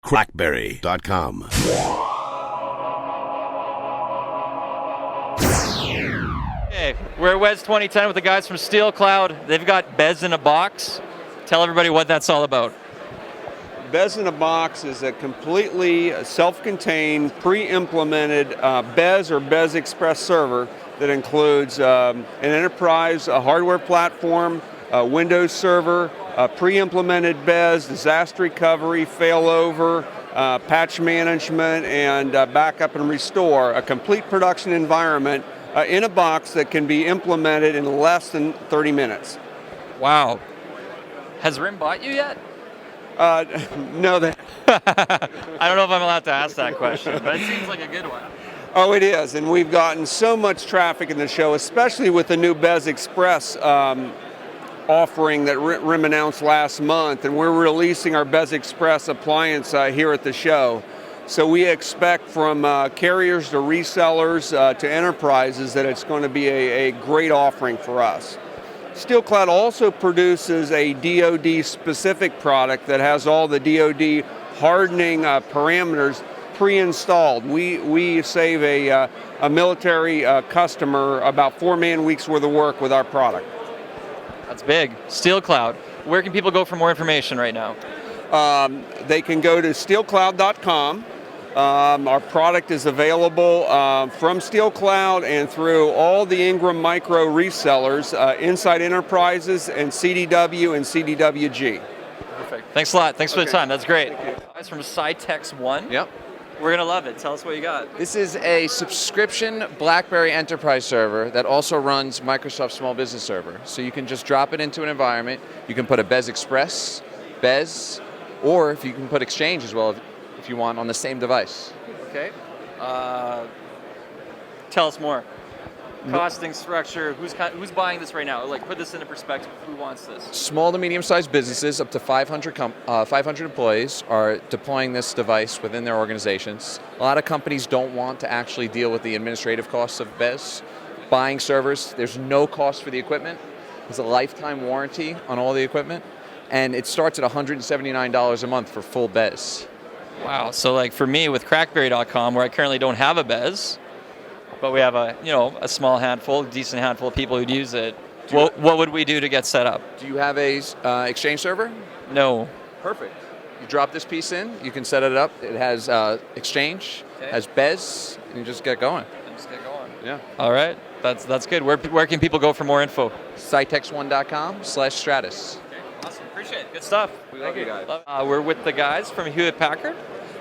CrackBerry.com. Hey, we're at WES 2010 with the guys from SteelCloud. They've got BES in a box. Tell everybody what that's all about. BES in a box is a completely self-contained, pre-implemented BES or BES Express server that includes an enterprise hardware platform, a Windows server, pre-implemented BES, disaster recovery, failover, patch management, and backup and restore. A complete production environment in a box that can be implemented in less than 30 minutes. Wow. Has RIM bought you yet? No, I don't know if I'm allowed to ask that question, but it seems like a good one. Oh, it is, and we've gotten so much traffic in the show, especially with the new BES Express offering that RIM announced last month, and we're releasing our BES Express appliance here at the show. So we expect from carriers to resellers to enterprises that it's going to be a great offering for us. SteelCloud also produces a DoD-specific product that has all the DoD hardening parameters pre-installed. We save a military customer about 4 man-weeks worth of work with our product. That's big. SteelCloud. Where can people go for more information right now? They can go to SteelCloud.com. Our product is available from SteelCloud and through all the Ingram Micro resellers, Inside Enterprises and CDW and CDWG. Perfect. Thanks a lot. Thanks for the time. That's great. Guys from CytexOne. Yep. We're going to love it. Tell us what you got. This is a subscription BlackBerry enterprise server that also runs Microsoft Small Business Server. So you can just drop it into an environment. You can put a BES Express, BES, or if you can put Exchange as well if you want on the same device. Okay. Tell us more. Costing structure. Who's buying this right now? Like, put this into perspective. Who wants this? Small to medium-sized businesses, up to 500 employees, are deploying this device within their organizations. A lot of companies don't want to actually deal with the administrative costs of BES. Buying servers, there's no cost for the equipment. There's a lifetime warranty on all the equipment, and it starts at $179 a month for full BES. Wow. So, like for me with CrackBerry.com, where I currently don't have a BES, but we have a small handful, decent handful of people who'd use it. What would we do to get set up? Do you have a Exchange server? No. Perfect. You drop this piece in, you can set it up. It has Exchange, has BES, and you just get going. Yeah. All right. That's good. Where can people go for more info? CytexOne.com/Stratus. Okay. Awesome. Appreciate it. Good stuff. We love you guys. We're with the guys from Hewlett-Packard.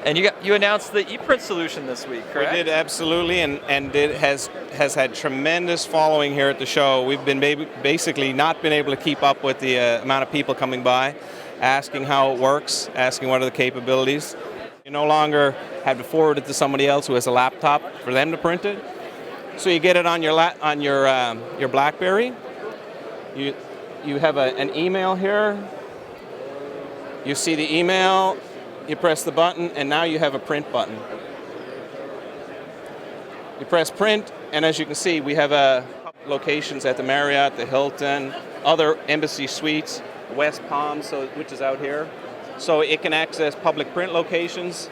And you announced the ePrint solution this week, correct? We did, absolutely, and it has had tremendous following here at the show. We've been basically not been able to keep up with the amount of people coming by, asking how it works, asking what are the capabilities. You no longer have to forward it to somebody else who has a laptop for them to print it. So you get it on your BlackBerry. You have an email here. You see the email. You press the button, and now you have a print button. You press print, and as you can see, we have locations at the Marriott, the Hilton, other embassy suites, West Palm, which is out here. So it can access public print locations,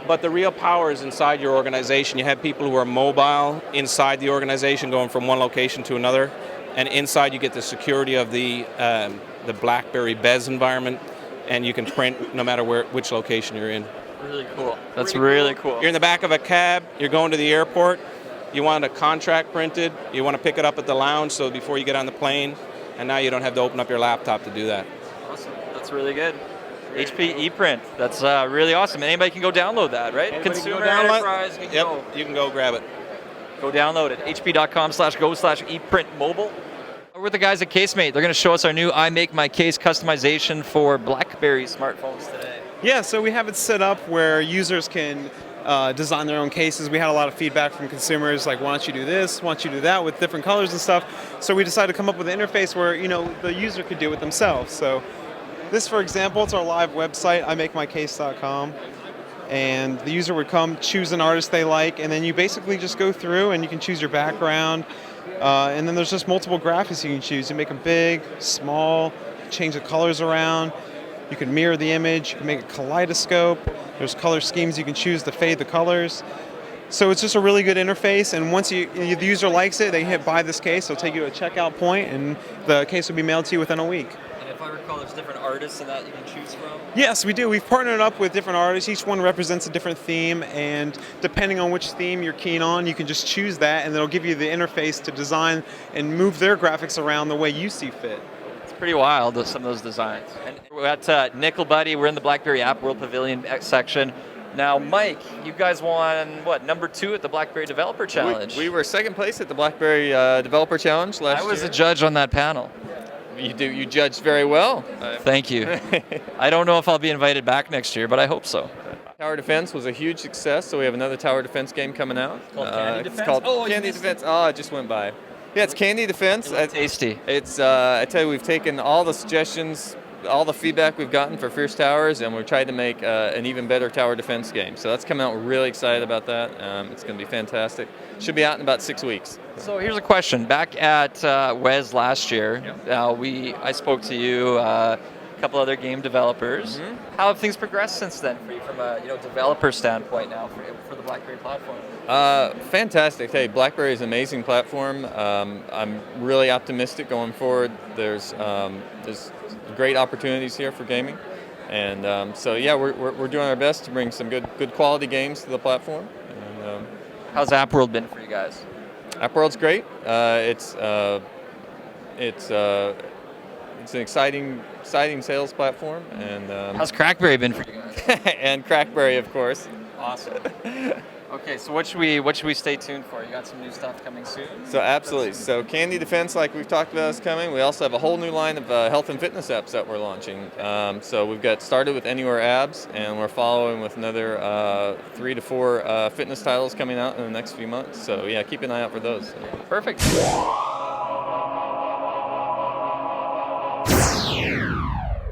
but the real power is inside your organization. You have people who are mobile inside the organization, going from one location to another, and inside you get the security of the BlackBerry BES environment. And you can print no matter which location you're in. Really cool. That's really cool. You're in the back of a cab, you're going to the airport, you want a contract printed, you want to pick it up at the lounge so before you get on the plane, and now you don't have to open up your laptop to do that. Awesome. That's really good. HP ePrint. That's really awesome. Anybody can go download that, right? Anybody Consumer, can go download, enterprise, you can go grab it. Go download it. hp.com/go/ePrint mobile. We're with the guys at Casemate. They're going to show us our new I Make My Case customization for BlackBerry smartphones today. Yeah, so we have it set up where users can design their own cases. We had a lot of feedback from consumers like, why don't you do this, why don't you do that, with different colors and stuff. So we decided to come up with an interface where the user could do it themselves. So this, for example, it's our live website, imakemycase.com. And the user would come, choose an artist they like, and then you basically just go through and you can choose your background. And then there's just multiple graphics you can choose. You make them big, small, change the colors around. You can mirror the image. You can make a kaleidoscope. There's color schemes you can choose to fade the colors. So it's just a really good interface, and once the user likes it, they hit buy this case. They'll take you to a checkout point, and the case will be mailed to you within a week. And if I recall, there's different artists in that you can choose from? Yes, we do. We've partnered up with different artists. Each one represents a different theme, and depending on which theme you're keen on, you can just choose that, and it'll give you the interface to design and move their graphics around the way you see fit. It's pretty wild, some of those designs. And we're at Nickel Buddy. We're in the BlackBerry App World Pavilion section. Now, Mike, you guys won, what, number 2 at the BlackBerry Developer Challenge? We were second place at the BlackBerry Developer Challenge last year. I was a judge on that panel. You judged very well. Thank you. I don't know if I'll be invited back next year, but I hope so. Tower Defense was a huge success, so we have another Tower Defense game coming out. Called Candy Defense? It's called Oh, Candy Defense. Oh, it just went by. Yeah, it's Candy Defense. Tasty. It's I tell you, we've taken all the suggestions, all the feedback we've gotten for Fierce Towers, and we've tried to make an even better Tower Defense game. So that's coming out. We're really excited about that. It's going to be fantastic. Should be out in about 6 weeks. So here's a question. Back at WES last year, I spoke to you, a couple other game developers. Mm-hmm. How have things progressed since then for you from a developer standpoint now for the BlackBerry platform? Fantastic. Hey, BlackBerry is an amazing platform. I'm really optimistic going forward. There's great opportunities here for gaming, and so yeah, we're doing our best to bring some good quality games to the platform. And, how's App World been for you guys? App World's great. It's an exciting sales platform, and How's CrackBerry been for you guys? and CrackBerry, of course. Awesome. Okay, so what should we stay tuned for? You got some new stuff coming soon? So absolutely. So Candy Defense, like we've talked about, is coming. We also have a whole new line of health and fitness apps that we're launching. So we've got started with Anywhere Abs, and we're following with another 3 to 4 fitness titles coming out in the next few months. So yeah, keep an eye out for those. Perfect.